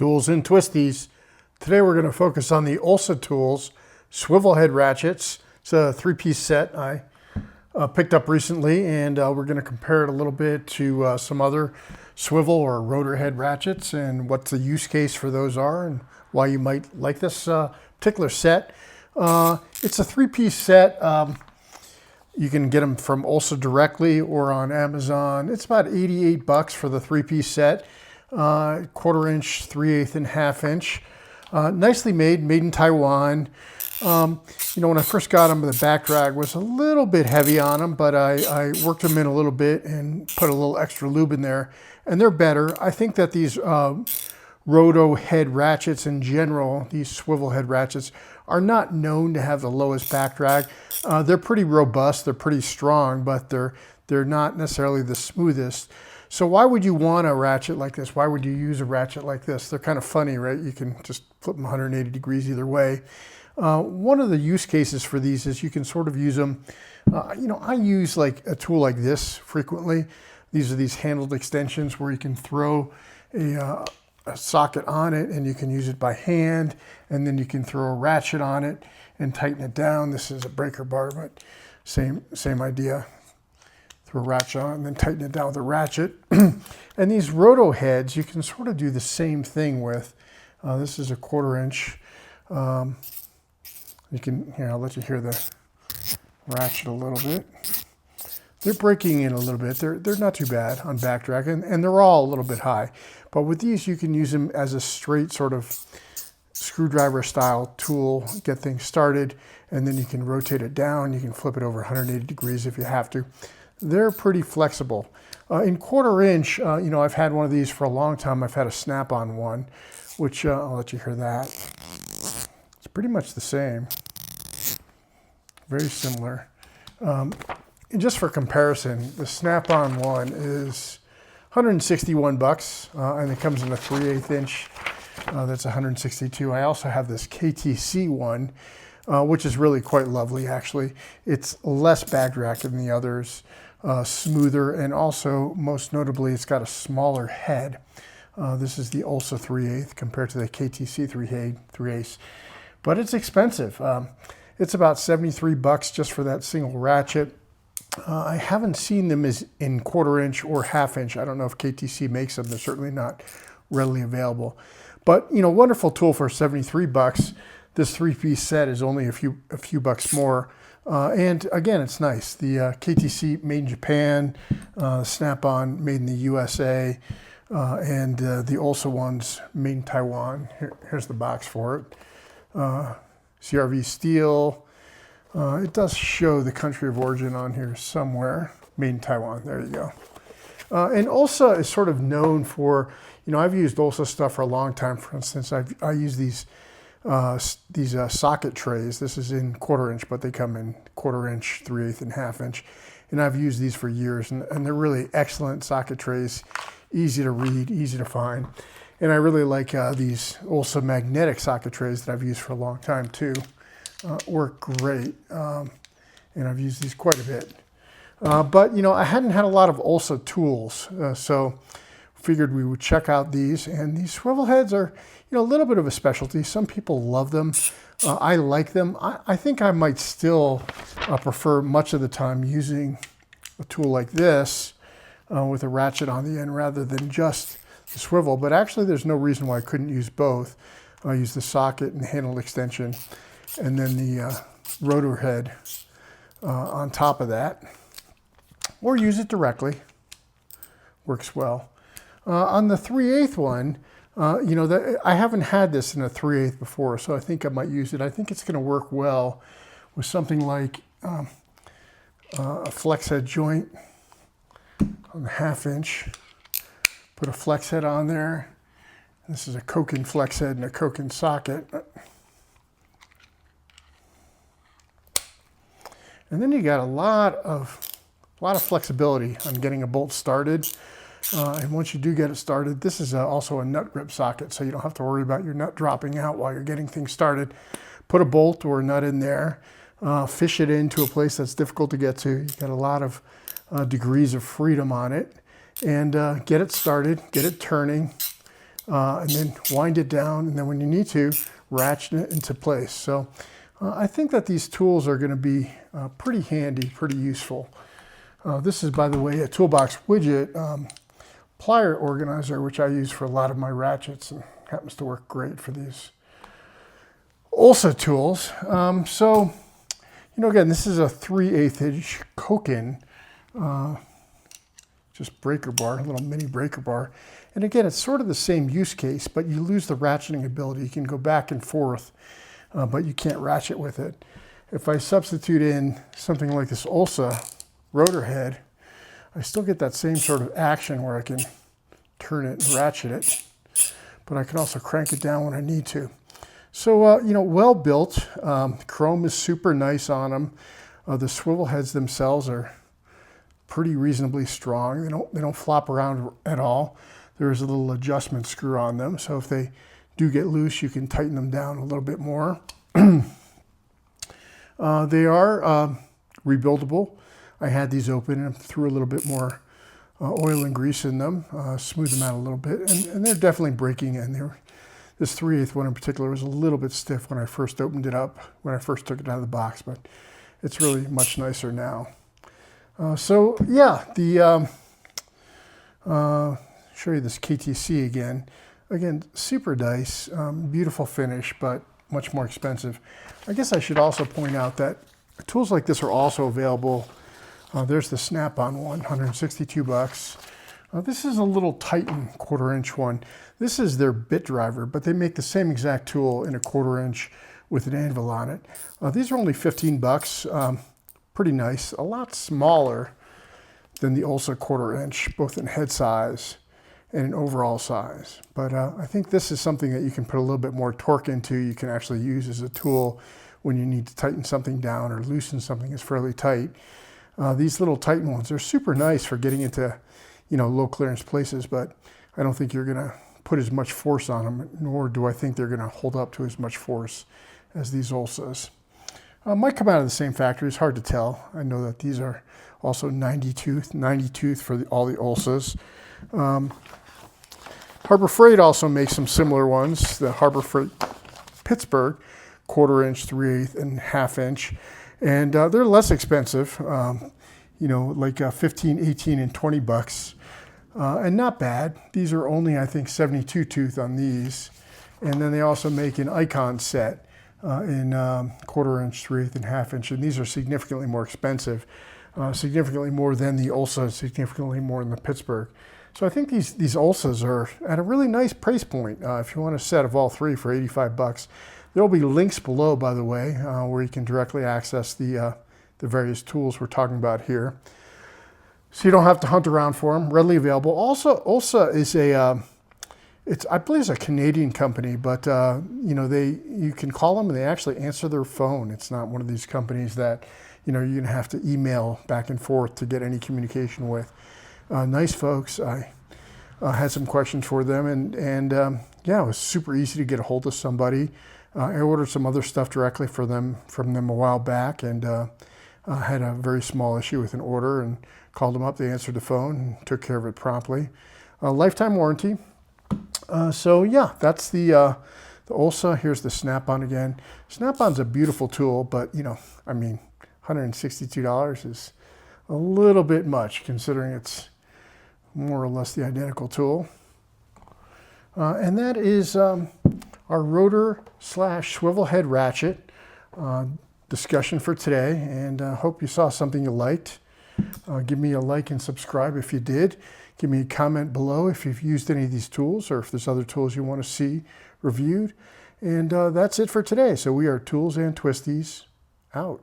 Tools and Twisties. Today we're going to focus on the Olsa Tools Swivel-Head ratchets. It's a three-piece set I picked up recently, and we're going to compare it a little bit to some other swivel or rotor head ratchets and what the use case for those are and why you might like this particular set. It's a three-piece set. You can get them from Olsa directly or on Amazon. It's about 88 bucks for the three-piece set. 1/4 inch, 3/8 and 1/2 inch. Nicely made in Taiwan. You know, when I first got them, the back drag was a little bit heavy on them, but I worked them in a little bit and put a little extra lube in there, and they're better. I think that these roto head ratchets in general, these swivel head ratchets, are not known to have the lowest back drag. They're pretty robust, they're pretty strong, but they're not necessarily the smoothest. So why would you want a ratchet like this? Why would you use a ratchet like this? They're kind of funny, right? You can just flip them 180 degrees either way. One of the use cases for these is you can sort of use them, you know, I use like a tool like this frequently. These are these handled extensions where you can throw a socket on it and you can use it by hand, and then you can throw a ratchet on it and tighten it down. This is a breaker bar, but same idea. Throw a ratchet on and then tighten it down with a ratchet. And these roto heads, you can sort of do the same thing with. This is a 1/4 inch. You can, here, I'll let you hear the ratchet a little bit. They're breaking in a little bit. They're not too bad on back drag, and they're all a little bit high. But with these, you can use them as a straight sort of screwdriver style tool, get things started, and then you can rotate it down. You can flip it over 180 degrees if you have to. They're pretty flexible. In 1/4 inch, you know, I've had one of these for a long time. I've had a snap-on one, which I'll let you hear that. It's pretty much the same. Very similar. And just for comparison, the snap-on one is 161 bucks, and it comes in a 3/8 inch. That's 162. I also have this KTC one, which is really quite lovely, actually. It's less back drag than the others, smoother, and also, most notably, it's got a smaller head. This is the Olsa 3/8 compared to the KTC 3/8. But it's expensive. It's about 73 bucks just for that single ratchet. I haven't seen them as in 1/4 inch or 1/2 inch. I don't know if KTC makes them. They're certainly not readily available. But, you know, wonderful tool for 73 bucks. This three-piece set is only a few bucks more. And again, it's nice. The KTC made in Japan, snap-on made in the USA, and the Olsa ones made in Taiwan. Here's the box for it. CRV steel. It does show the country of origin on here somewhere. Made in Taiwan. There you go. And Olsa is sort of known for, you know, I've used Olsa stuff for a long time. For instance, I use these socket trays. This is in 1/4 inch, but they come in 1/4 inch, 3/8 and 1/2 inch. And I've used these for years, and they're really excellent socket trays. Easy to read, easy to find. And I really like these Olsa magnetic socket trays that I've used for a long time too. Work great, and I've used these quite a bit. But, you know, I hadn't had a lot of Olsa tools, so figured we would check out these. And these swivel heads are, you know, a little bit of a specialty. Some people love them. I like them. I think I might still prefer much of the time using a tool like this with a ratchet on the end rather than just the swivel. But actually, there's no reason why I couldn't use both. I use the socket and handle extension, and then the rotor head on top of that. Or use it directly. Works well. On the 3/8 one, you know, I haven't had this in a 3/8 before, so I think I might use it. I think it's going to work well with something like a flex head joint on the 1/2 inch. Put a flex head on there. This is a Koken flex head and a Koken socket. And then you got a lot of flexibility on getting a bolt started. And once you do get it started, this is also a nut grip socket, so you don't have to worry about your nut dropping out while you're getting things started. Put a bolt or a nut in there, fish it into a place that's difficult to get to. You got a lot of degrees of freedom on it, and get it started, get it turning. and then wind it down, and then when you need to, ratchet it into place. So I think that these tools are going to be pretty handy, pretty useful. This is, by the way, a Toolbox widget plier organizer, which I use for a lot of my ratchets, and happens to work great for these Olsa tools. So, you know, again, this is a 3/8 inch Koken, just breaker bar, a little mini breaker bar. And again, it's sort of the same use case, but you lose the ratcheting ability. You can go back and forth, but you can't ratchet with it. If I substitute in something like this Olsa rotor head, I still get that same sort of action where I can turn it and ratchet it, but I can also crank it down when I need to. So, you know, well built. Chrome is super nice on them. The swivel heads themselves are pretty reasonably strong. They don't flop around at all. There's a little adjustment screw on them, so if they do get loose, you can tighten them down a little bit more. They are rebuildable. I had these open and threw a little bit more oil and grease in them, smooth them out a little bit, and they're definitely breaking in. This 3/8 one in particular was a little bit stiff when I first opened it up, when I first took it out of the box, but it's really much nicer now. So yeah, show you this KTC again. Again, super nice, beautiful finish, but much more expensive. I guess I should also point out that tools like this are also available. There's the Snap-on one, 162 bucks. This is a little Titan 1/4 inch one. This is their bit driver, but they make the same exact tool in a 1/4 inch with an anvil on it. These are only 15 bucks. Pretty nice, a lot smaller than the Olsa 1/4 inch, both in head size and in overall size. But I think this is something that you can put a little bit more torque into. You can actually use as a tool when you need to tighten something down or loosen something that's fairly tight. These little Titan ones are super nice for getting into, you know, low clearance places, but I don't think you're gonna put as much force on them, nor do I think they're gonna hold up to as much force as these Olsas. Might come out of the same factory, it's hard to tell. I know that these are also 90 tooth for all the Olsas. Harbor Freight also makes some similar ones. The Harbor Freight Pittsburgh, 1/4 inch, 3/8, and 1/2 inch. And they're less expensive, you know, like 15, 18, and 20 bucks. And not bad. These are only, I think, 72 tooth on these. And then they also make an Icon set in 1/4 inch, 3/8, and 1/2 inch. And these are significantly more expensive, significantly more than the Olsa, significantly more than the Pittsburgh. So I think these Olsas are at a really nice price point. If you want a set of all three for 85 bucks. There will be links below, by the way, where you can directly access the various tools we're talking about here. So you don't have to hunt around for them, readily available. Also, Olsa is I believe it's a Canadian company, but you know, you can call them and they actually answer their phone. It's not one of these companies that, you know, you're gonna have to email back and forth to get any communication with. Nice folks. I had some questions for them, and yeah, it was super easy to get a hold of somebody. I ordered some other stuff directly from them a while back, and had a very small issue with an order and called them up. They answered the phone and took care of it promptly. Lifetime warranty. So yeah, that's the Olsa. Here's the Snap-on again. Snap-on's a beautiful tool, but you know, I mean, $162 is a little bit much considering it's more or less the identical tool. And that is our rotor / swivel head ratchet discussion for today, and hope you saw something you liked. Give me a like and subscribe if you did. Give me a comment below if you've used any of these tools or if there's other tools you want to see reviewed. And that's it for today. So we are Tools and Twisties out.